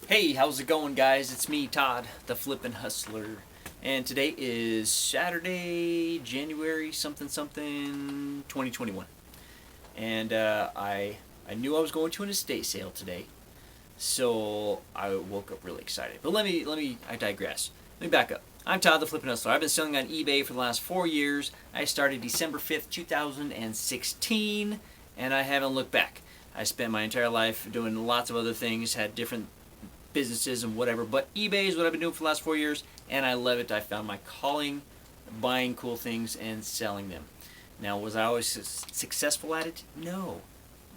Hey, how's it going, guys? It's me, Todd, the Flippin' Hustler, and today is Saturday, January something something 2021. And I knew I was going to an estate sale today, so I woke up really excited. But I digress. Let me back up. I'm Todd, the Flippin' Hustler. I've been selling on eBay for the last 4 years. I started December 5th, 2016, and I haven't looked back. I spent my entire life doing lots of other things, had different businesses and whatever, but eBay is what I've been doing for the last 4 years, and I love it. I found my calling, buying cool things and selling them. Now, was I always successful at it? No.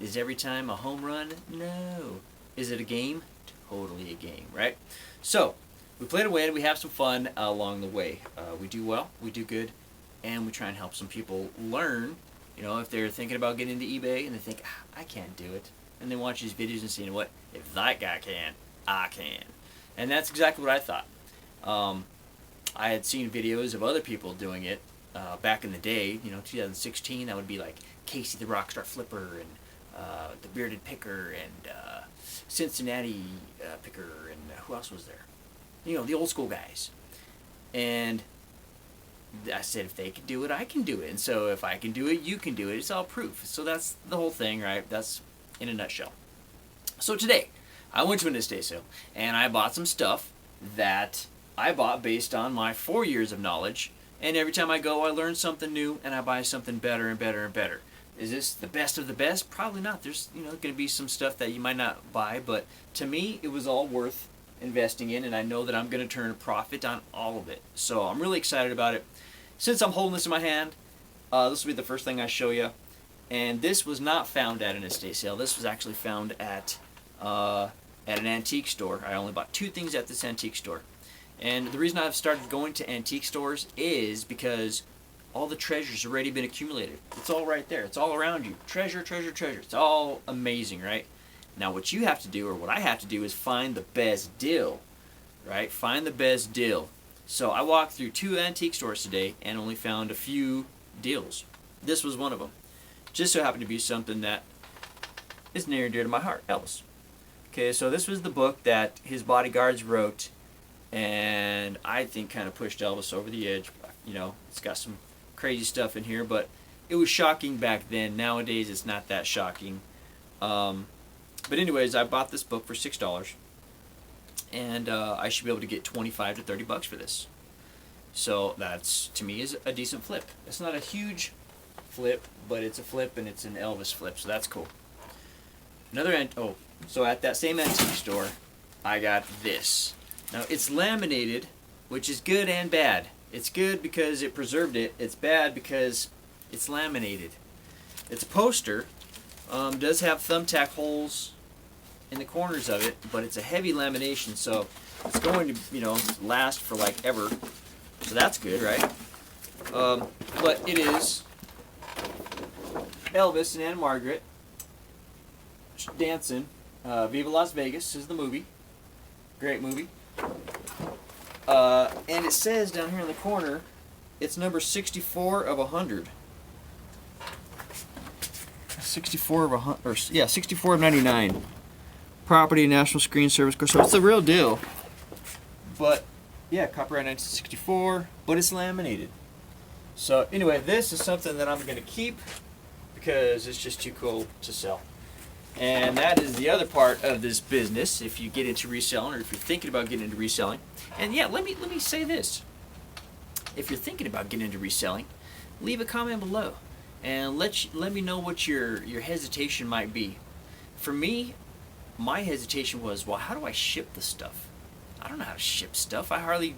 Is every time a home run? No. Is it a game? Totally a game, right? So, we played away and we have some fun along the way. We do well, we do good, and we try and help some people learn. You know, if they're thinking about getting into eBay and they think, I can't do it, and they watch these videos and say, you know what, if that guy can, I can. And that's exactly what I thought. I had seen videos of other people doing it back in the day, 2016. That would be like Casey the Rockstar Flipper and the Bearded Picker and Cincinnati Picker and who else was there? The old school guys. And I said, if they can do it, I can do it. And so if I can do it, you can do it. It's all proof. So that's the whole thing, right? That's in a nutshell. So today, I went to an estate sale, and I bought some stuff that I bought based on my 4 years of knowledge, and every time I go, I learn something new, and I buy something better and better and better. Is this the best of the best? Probably not. There's going to be some stuff that you might not buy, but to me, it was all worth investing in, and I know that I'm going to turn a profit on all of it. So I'm really excited about it. Since I'm holding this in my hand, this will be the first thing I show you, and this was not found at an estate sale. This was actually found at an antique store. I only bought two things at this antique store. And the reason I've started going to antique stores is because all the treasure's already been accumulated. It's all right there. It's all around you. Treasure, treasure, treasure. It's all amazing, right? Now what you have to do, or what I have to do, is find the best deal, right? Find the best deal. So I walked through two antique stores today and only found a few deals. This was one of them. Just so happened to be something that is near and dear to my heart, Elvis. Okay, so this was the book that his bodyguards wrote, and I think kind of pushed Elvis over the edge. It's got some crazy stuff in here, but it was shocking back then. Nowadays, it's not that shocking. But anyways, I bought this book for $6, and I should be able to get 25 to 30 bucks for this. So that's, to me, is a decent flip. It's not a huge flip, but it's a flip, and it's an Elvis flip, so that's cool. So at that same antique store, I got this. Now, it's laminated, which is good and bad. It's good because it preserved it. It's bad because it's laminated. It's a poster. Does have thumbtack holes in the corners of it, but it's a heavy lamination, so it's going to, last for like ever. So that's good, right? But it is Elvis and Anna Margaret dancing. Viva Las Vegas is the movie. Great movie. And it says down here in the corner, it's number 64 of 100. 64 of 100, 64 of 99. Property National Screen Service. So it's the real deal. But yeah, copyright 1964, but it's laminated. So anyway, this is something that I'm going to keep because it's just too cool to sell. And that is the other part of this business, if you get into reselling, or if you're thinking about getting into reselling. And yeah, let me say this. If you're thinking about getting into reselling, leave a comment below and let me know what your hesitation might be. For me, my hesitation was, well, how do I ship the stuff? I don't know how to ship stuff. I hardly,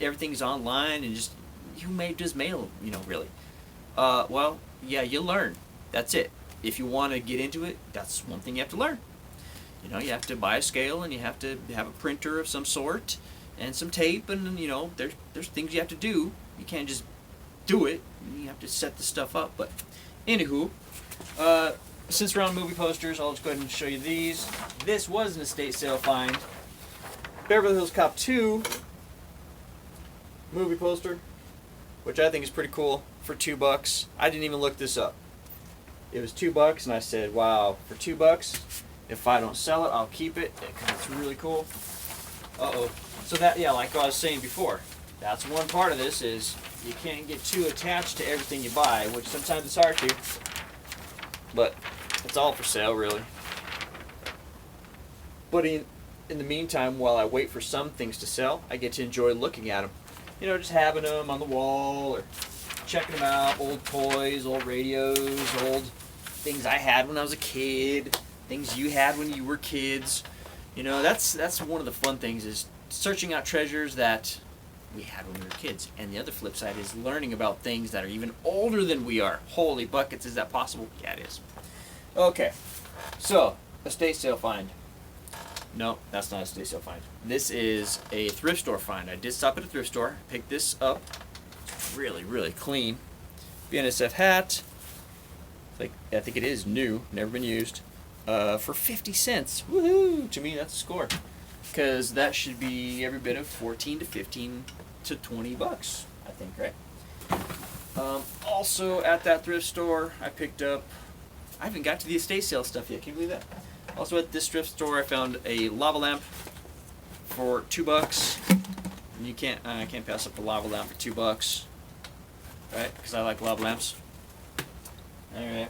everything's online and you may just mail, really. Well, yeah, you learn. That's it. If you want to get into it, that's one thing you have to learn. You have to buy a scale, and you have to have a printer of some sort and some tape, and there's things you have to do. You can't just do it. You have to set the stuff up. But anywho, since we're on movie posters, I'll just go ahead and show you these. This was an estate sale find. Beverly Hills Cop 2 movie poster, which I think is pretty cool, for $2. I didn't even look this up. It was $2, and I said, wow, for $2, If I don't sell it, I'll keep it because it's really cool. Uh-oh. So that, yeah, like I was saying before, that's one part of this is you can't get too attached to everything you buy, which sometimes it's hard to. But it's all for sale, really. But in the meantime, while I wait for some things to sell, I get to enjoy looking at them. You know, just having them on the wall or checking them out. Old toys, old radios, old things I had when I was a kid, things you had when you were kids. You know, that's one of the fun things is searching out treasures that we had when we were kids. And the other flip side is learning about things that are even older than we are. Holy buckets, is that possible? Yeah, it is. Okay, so estate sale find. No, that's not a estate sale find. This is a thrift store find. I did stop at a thrift store, picked this up. It's really, really clean. BNSF hat. Like, I think it is new, never been used. For 50 cents. Woohoo! To me, that's a score. Because that should be every bit of 14 to 15 to 20 bucks, I think, right? Also, at that thrift store, I picked up, I haven't got to the estate sale stuff yet. Can you believe that? Also, at this thrift store, I found a lava lamp for $2. You can't, I can't pass up a lava lamp for $2, right? Because I like lava lamps. All right.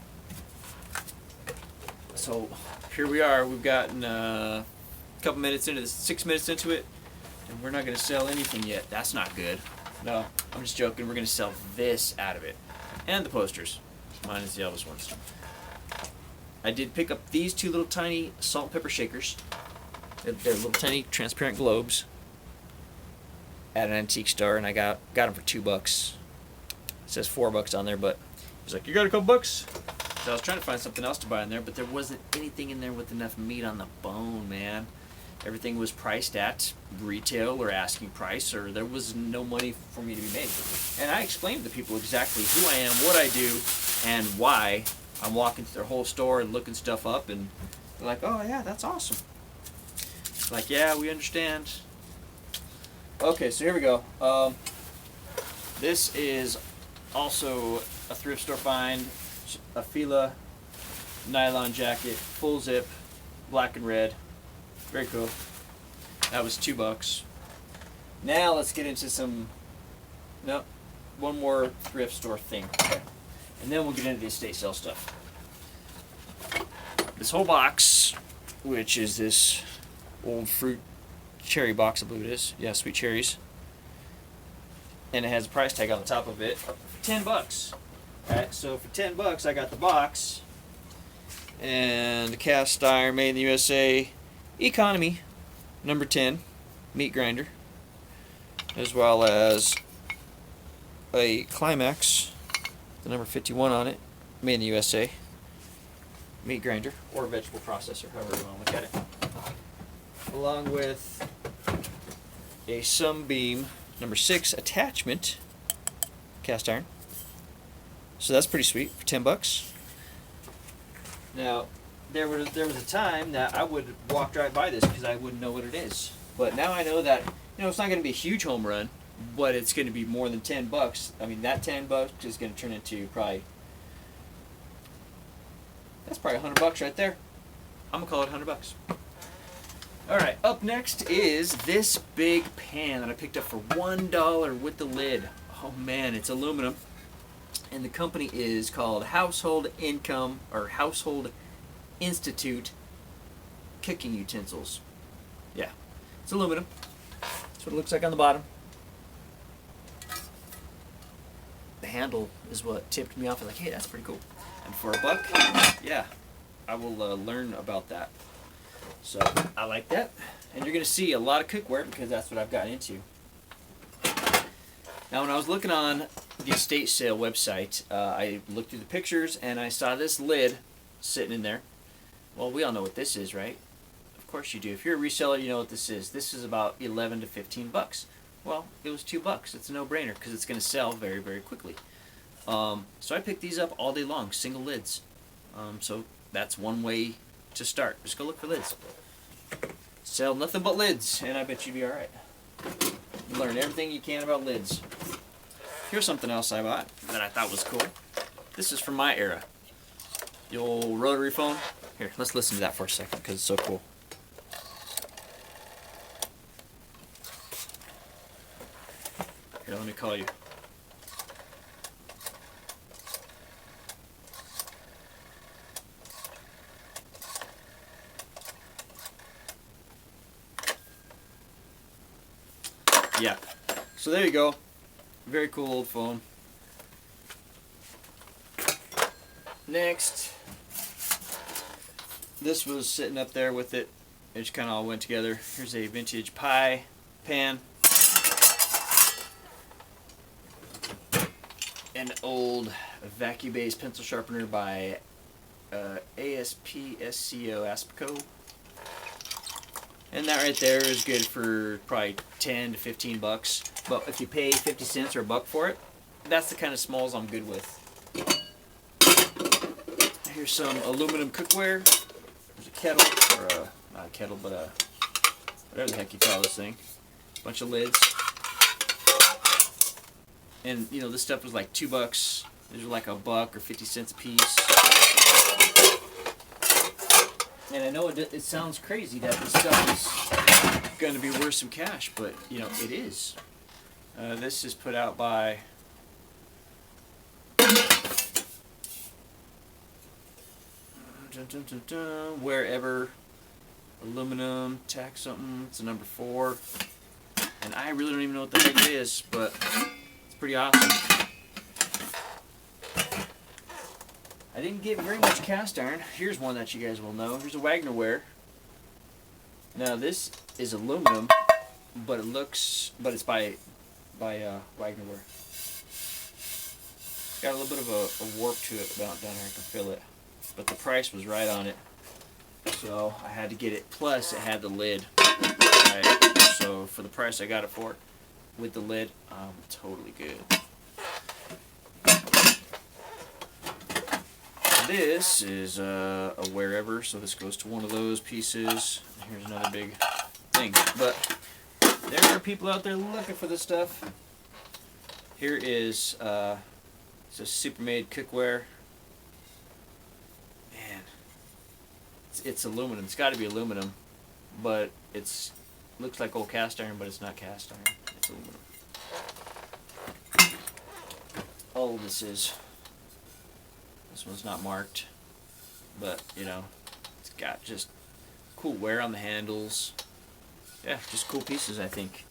So here we are. We've gotten a couple minutes into this, 6 minutes into it, and we're not going to sell anything yet. That's not good. No, I'm just joking. We're going to sell this out of it, and the posters, minus the Elvis ones. I did pick up these two little tiny salt and pepper shakers. They're little tiny transparent globes at an antique store, and I got them for $2. It says $4 on there, but he's like, "You got a couple bucks?" So I was trying to find something else to buy in there, but there wasn't anything in there with enough meat on the bone, man. Everything was priced at retail or asking price, or there was no money for me to be made. And I explained to people exactly who I am, what I do, and why I'm walking through their whole store and looking stuff up, and they're like, "Oh yeah, that's awesome." Like, yeah, we understand. Okay, so here we go. This is also a thrift store find. A Fila nylon jacket, full zip, black and red. Very cool. That was $2. Now let's get into one more thrift store thing. Okay. And then we'll get into the estate sale stuff. This whole box, which is this old fruit cherry box, I believe it is. Yeah, sweet cherries. And it has a price tag on the top of it for $10. Alright, so for $10 I got the box and cast iron made in the USA economy number 10 meat grinder, as well as a Climax, the number 51 on it, made in the USA meat grinder or vegetable processor, however you want to look at it, along with a Sunbeam number 6 attachment cast iron. So that's pretty sweet for $10. Now, there was a time that I would walk right by this because I wouldn't know what it is. But now I know that, it's not going to be a huge home run, but it's going to be more than $10. I mean, that $10 is going to turn into that's probably $100 right there. I'm gonna call it $100. All right, up next is this big pan that I picked up for $1 with the lid. Oh man, it's aluminum. And the company is called Household Institute Cooking Utensils. Yeah, it's aluminum. That's what it looks like on the bottom. The handle is what tipped me off. I was like, hey, that's pretty cool. And for $1, yeah, I will learn about that. So I like that. And you're going to see a lot of cookware because that's what I've gotten into. Now, when I was looking on the estate sale website, I looked through the pictures and I saw this lid sitting in there. Well, we all know what this is, right? Of course you do. If you're a reseller, you know what this is. This is about 11 to 15 bucks. Well, it was $2. It's a no-brainer because it's going to sell very, very quickly. So I picked these up all day long, single lids. So that's one way to start. Just go look for lids. Sell nothing but lids, and I bet you'd be all right. Learn everything you can about lids. Here's something else I bought that I thought was cool. This is from my era. The old rotary phone. Here, let's listen to that for a second because it's so cool. Here, let me call you. Yeah. So there you go. Very cool old phone. Next, this was sitting up there with it. It just kind of all went together. Here's a vintage pie pan. An old vacuum-based pencil sharpener by Aspco. And that right there is good for probably 10 to 15 bucks. But if you pay 50 cents or a buck for it, that's the kind of smalls I'm good with. Here's some aluminum cookware. There's a kettle, or not a kettle, but a, whatever the heck you call this thing. Bunch of lids. And you know, this stuff was like $2. These are like a buck or 50 cents a piece. And I know it sounds crazy that this stuff is going to be worth some cash, but you know, it is. This is put out by Wherever aluminum tack something. It's a number 4, and I really don't even know what the heck it is, but it's pretty awesome. I didn't get very much cast iron. Here's one that you guys will know. Here's a Wagnerware. Now this is aluminum, but it's by Wagnerware. It's got a little bit of a warp to it down here. I can feel it, but the price was right on it, so I had to get it. Plus, it had the lid. Right. So for the price I got it for, with the lid, totally good. This is a wherever, so this goes to one of those pieces. Here's another big thing. But there are people out there looking for this stuff. Here is it's a Supermade cookware. Man, it's aluminum. It's got to be aluminum, but it's looks like old cast iron, but it's not cast iron. It's aluminum. How old this is? This one's not marked, but you know, it's got just cool wear on the handles. Yeah, just cool pieces, I think.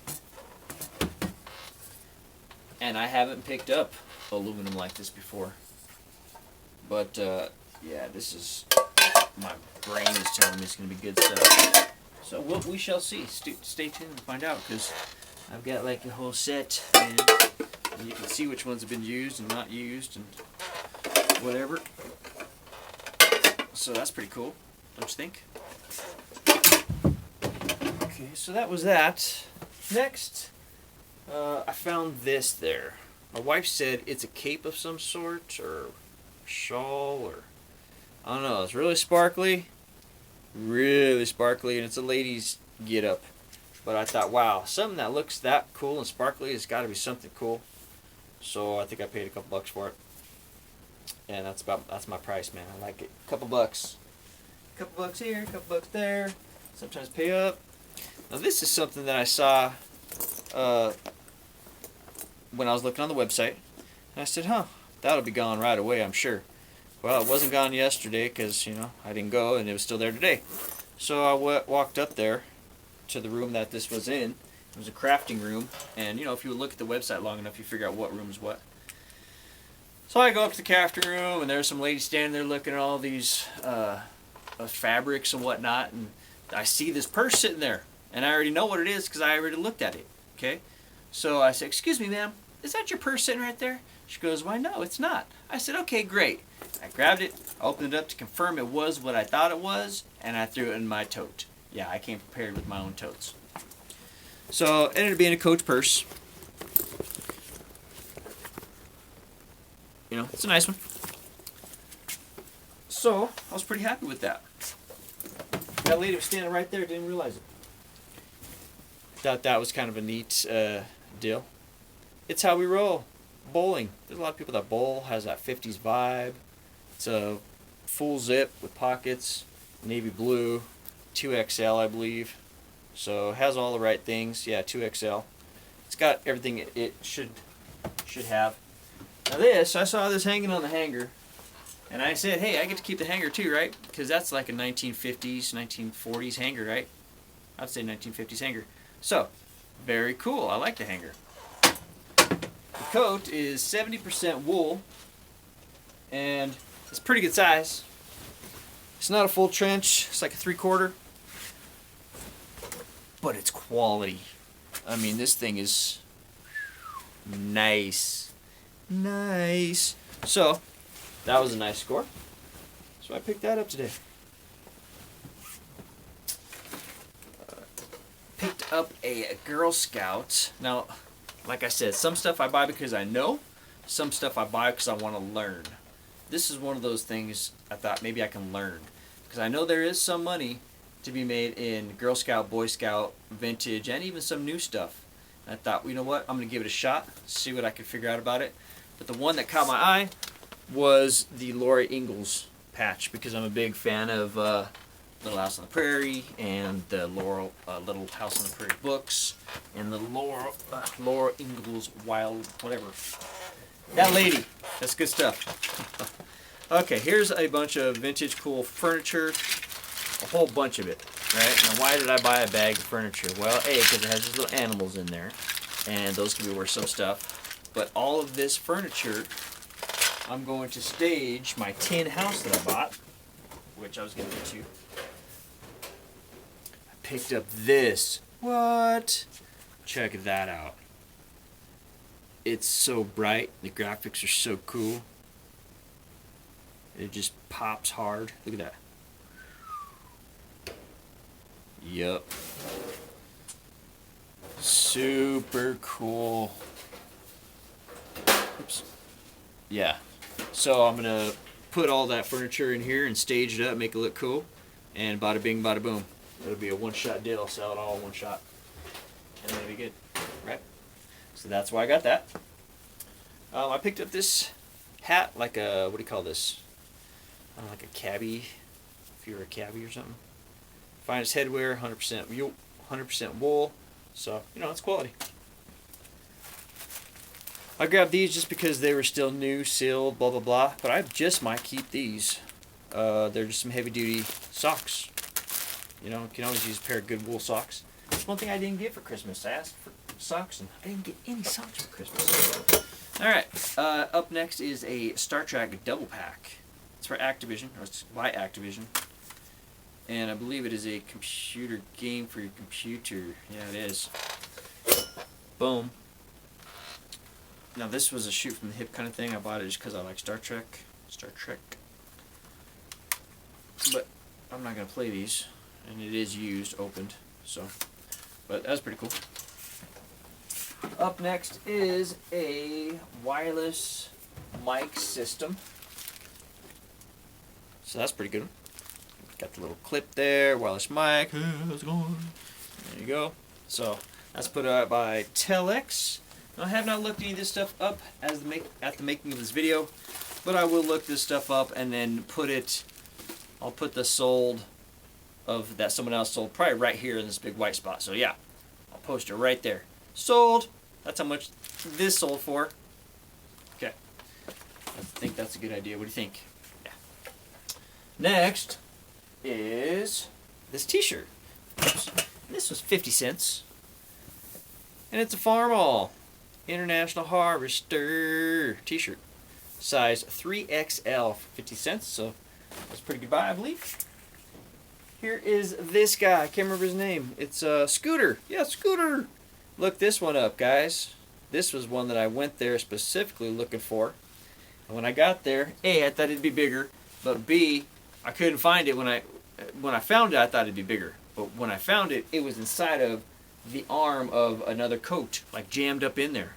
And I haven't picked up aluminum like this before, but yeah, this is, my brain is telling me it's going to be good stuff. So we shall see. Stay tuned and find out, because I've got like a whole set, and you can see which ones have been used and not used and whatever. So that's pretty cool, don't you think? Okay, so that was that. Next, I found this there. My wife said it's a cape of some sort, or shawl, or I don't know. It's really sparkly, and it's a lady's get-up. But I thought, wow, something that looks that cool and sparkly has got to be something cool. So I think I paid a couple bucks for it. And that's my price, man. I like it. Couple bucks here, couple bucks there. Sometimes pay up. Now this is something that I saw when I was looking on the website, and I said, that'll be gone right away, I'm sure. Well, it wasn't gone yesterday because you know I didn't go, and it was still there today. So I walked up there to the room that this was in. It was a crafting room, and you know, if you look at the website long enough, you figure out what room's what. So I go up to the crafting room, and there's some lady standing there looking at all these fabrics and whatnot, and I see this purse sitting there, and I already know what it is because I already looked at it. Okay, so I said, "Excuse me, ma'am, is that your purse sitting right there?" She goes, "Why, no, it's not." I said, "Okay, great." I grabbed it, opened it up to confirm it was what I thought it was, and I threw it in my tote. Yeah, I came prepared with my own totes. So it ended up being a Coach purse. You know, it's a nice one. So I was pretty happy with that. That lady was standing right there, didn't realize it. Thought that was kind of a neat deal. It's how we roll. Bowling. There's a lot of people that bowl, has that 50s vibe. It's a full zip with pockets. navy blue, 2XL I believe. So it has all the right things. Yeah, 2XL. It's got everything it should have. Now this, I saw this hanging on the hanger, and I said, hey, I get to keep the hanger too, right? Because that's like a 1950s, 1940s hanger, right? I'd say 1950s hanger. So, very cool. I like the hanger. The coat is 70% wool, and it's pretty good size. It's not a full trench. It's like a 3/4. But it's quality. I mean, this thing is nice. Nice. So, that was a nice score. So I picked that up today. Picked up a Girl Scout. Now, like I said, some stuff I buy because I know. Some stuff I buy because I want to learn. This is one of those things I thought maybe I can learn. Because I know there is some money to be made in Girl Scout, Boy Scout, vintage, and even some new stuff. And I thought, well, you know what? I'm going to give it a shot, see what I can figure out about it. But the one that caught my eye was the Laura Ingalls patch, because I'm a big fan of Little House on the Prairie and the Little House on the Prairie books and the Laura Ingalls Wild whatever. That lady, that's good stuff. Okay, here's a bunch of vintage cool furniture, a whole bunch of it. Right? Now, why did I buy a bag of furniture? Well, A, because it has these little animals in there, and those can be worth some stuff. But all of this furniture, I'm going to stage my tin house that I bought, which I was going to get to. I picked up this. What? Check that out. It's so bright. The graphics are so cool. It just pops hard. Look at that. Yup. Super cool. Oops. Yeah. So I'm gonna put all that furniture in here and stage it up, make it look cool, and bada bing, bada boom. It'll be a one-shot deal. I'll sell it all in one shot, and it'll be good, right? So that's why I got that. I picked up this hat, like a, what do you call this? I don't know, like a cabbie, if you're a cabbie or something. Finest headwear, 100% wool, so, you know, it's quality. I grabbed these just because they were still new, sealed, blah, blah, blah, but I just might keep these. They're just some heavy-duty socks. You know, you can always use a pair of good wool socks. That's one thing I didn't get for Christmas. I asked for socks, and I didn't get any socks for Christmas. Alright, up next is a Star Trek double pack. It's for Activision, or it's by Activision. And I believe it is a computer game for your computer. Yeah, it is. Boom. Now this was a shoot from the hip kind of thing. I bought it just because I like Star Trek. Star Trek. But I'm not going to play these. And it is used, opened. So, but that's pretty cool. Up next is a wireless mic system. So that's pretty good. Got the little clip there, wireless mic. Hey, how's it going? There you go. So that's put out by Telex. Now, I have not looked any of this stuff up at the making of this video, but I will look this stuff up and then put it. I'll put the sold of that someone else sold probably right here in this big white spot. So yeah, I'll post it right there. Sold. That's how much this sold for. Okay. I think that's a good idea. What do you think? Yeah. Next is this t-shirt. This was 50 cents. And it's a Farmall International Harvester t-shirt. Size 3XL for 50 cents. So that's a pretty good buy, I believe. Here is this guy. I can't remember his name. It's Scooter. Yeah, Scooter. Look this one up, guys. This was one that I went there specifically looking for. And when I got there, A, I thought it'd be bigger, but B, I couldn't find it. When I found it, I thought it'd be bigger. But when I found it, it was inside of the arm of another coat, like jammed up in there.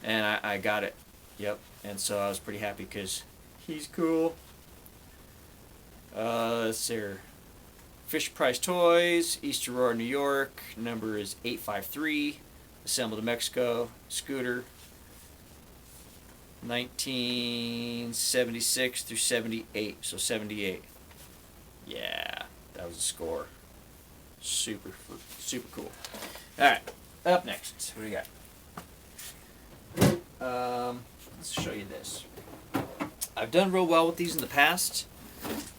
And I got it. Yep. And so I was pretty happy because he's cool. Let's see here. Fisher Price Toys, East Aurora, New York. Number is 853. Assembled in Mexico. Scooter. 1976 through 78. So 78. Yeah, that was a score. Super cool. Alright, up next. What do we got? Let's show you this. I've done real well with these in the past.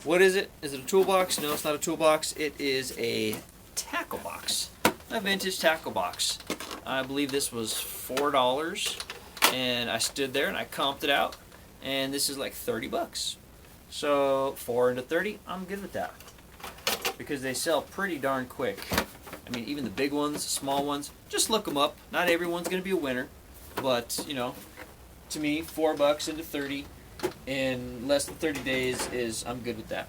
What is it? Is it a toolbox? No, it's not a toolbox. It is a tackle box. A vintage tackle box. I believe this was $4, and I stood there and I comped it out, and this is like 30 bucks. So 4 into 30, I'm good with that, because they sell pretty darn quick. I mean, even the big ones, small ones, just look them up. Not everyone's going to be a winner, but you know, to me, $4 into 30 in less than 30 days I'm good with that.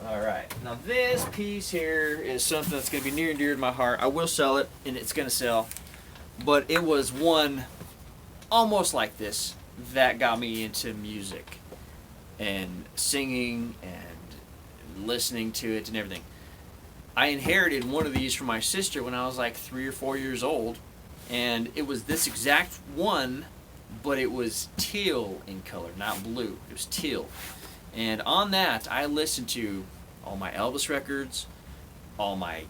Alright, now this piece here is something that's going to be near and dear to my heart. I will sell it, and it's going to sell, but it was one almost like this that got me into music and singing and listening to it and everything. I inherited one of these from my sister when I was like 3 or 4 years old, and it was this exact one, but it was teal in color, not blue. It was teal. And on that, I listened to all my Elvis records, all my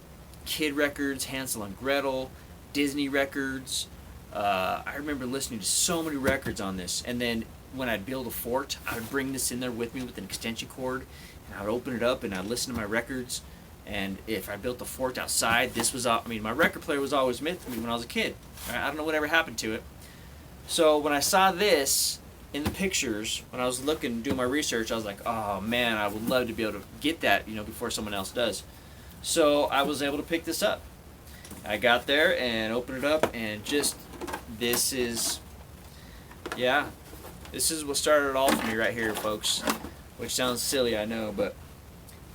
kid records, Hansel and Gretel, Disney records. I remember listening to so many records on this. And then when I'd build a fort, I would bring this in there with me with an extension cord, and I would open it up and I'd listen to my records. And if I built a fort outside, this was, I mean, my record player was always with me when I was a kid. I don't know whatever happened to it. So when I saw this in the pictures, when I was looking, doing my research, I was like, oh man, I would love to be able to get that, you know, before someone else does. So I was able to pick this up. I got there and opened it up, and just, this is what started it all for me right here, folks. Which sounds silly, I know, but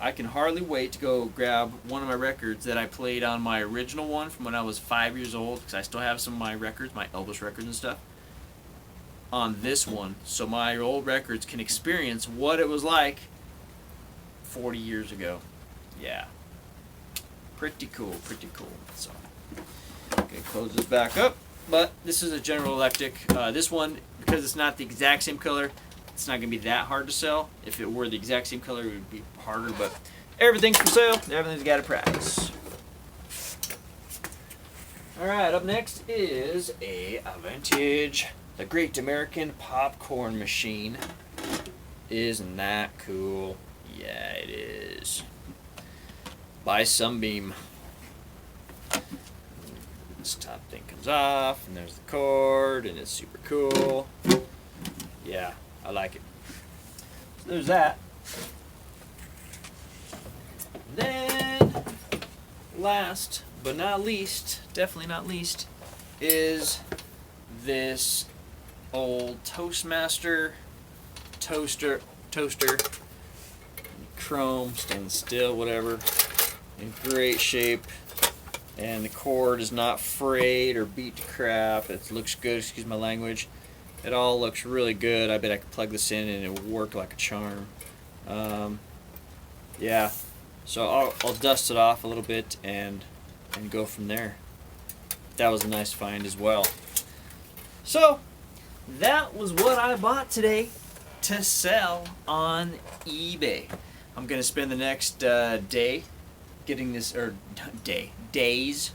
I can hardly wait to go grab one of my records that I played on my original one from when I was 5 years old, because I still have some of my records, my Elvis records and stuff, on this one, so my old records can experience what it was like 40 years ago. Yeah. Pretty cool, pretty cool. So, okay, close this back up. But this is a General Electric. This one, because it's not the exact same color, it's not going to be that hard to sell. If it were the exact same color, it would be harder, but everything's for sale. Everything's got a price. Alright, up next is a vintage, the Great American Popcorn Machine. Isn't that cool? Yeah, it is. By Sunbeam. This top thing comes off, and there's the cord, and it's super cool. Yeah, I like it. So there's that. Then, last but not least, definitely not least, is this old Toastmaster toaster, chrome, stainless steel, whatever, in great shape, and the cord is not frayed or beat to crap. It looks good, excuse my language. It all looks really good. I bet I could plug this in and it would work like a charm. Yeah, so I'll dust it off a little bit and go from there. That was a nice find as well. So that was what I bought today to sell on eBay. I'm gonna spend the next day getting this, or days,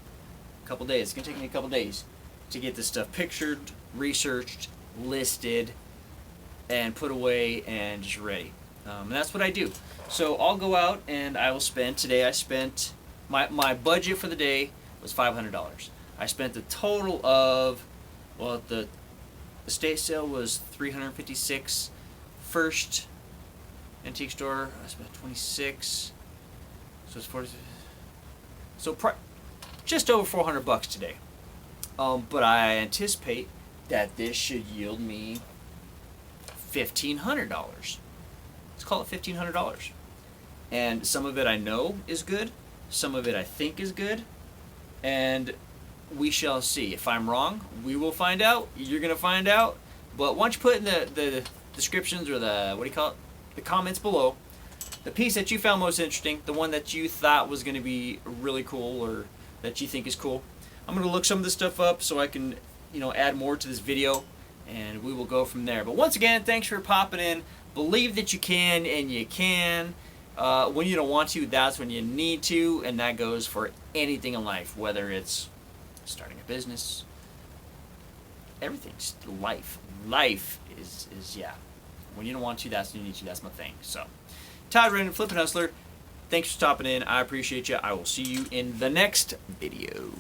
a couple days. It's gonna take me a couple days to get this stuff pictured, researched, listed, and put away and just ready. And that's what I do. So I'll go out and I will spend, today I spent, my budget for the day was $500. I spent a total of, well, the estate sale was $356. First antique store, I spent $26. So it's 40. So just over $400 today. But I anticipate that this should yield me $1,500. Let's call it $1,500. And some of it I know is good, some of it I think is good, and we shall see. If I'm wrong, we will find out. You're gonna find out. But once you put in the descriptions, or the, what do you call it, the comments below, the piece that you found most interesting, the one that you thought was going to be really cool, or that you think is cool, I'm going to look some of this stuff up so I can, add more to this video, and we will go from there. But once again, thanks for popping in, believe that you can, and you can. When you don't want to, that's when you need to, and that goes for anything in life, whether it's starting a business, everything's life. Life is yeah. When you don't want to, that's when you need to. That's my thing. So, Todd Redden, Flippin' Hustler, thanks for stopping in. I appreciate you. I will see you in the next video.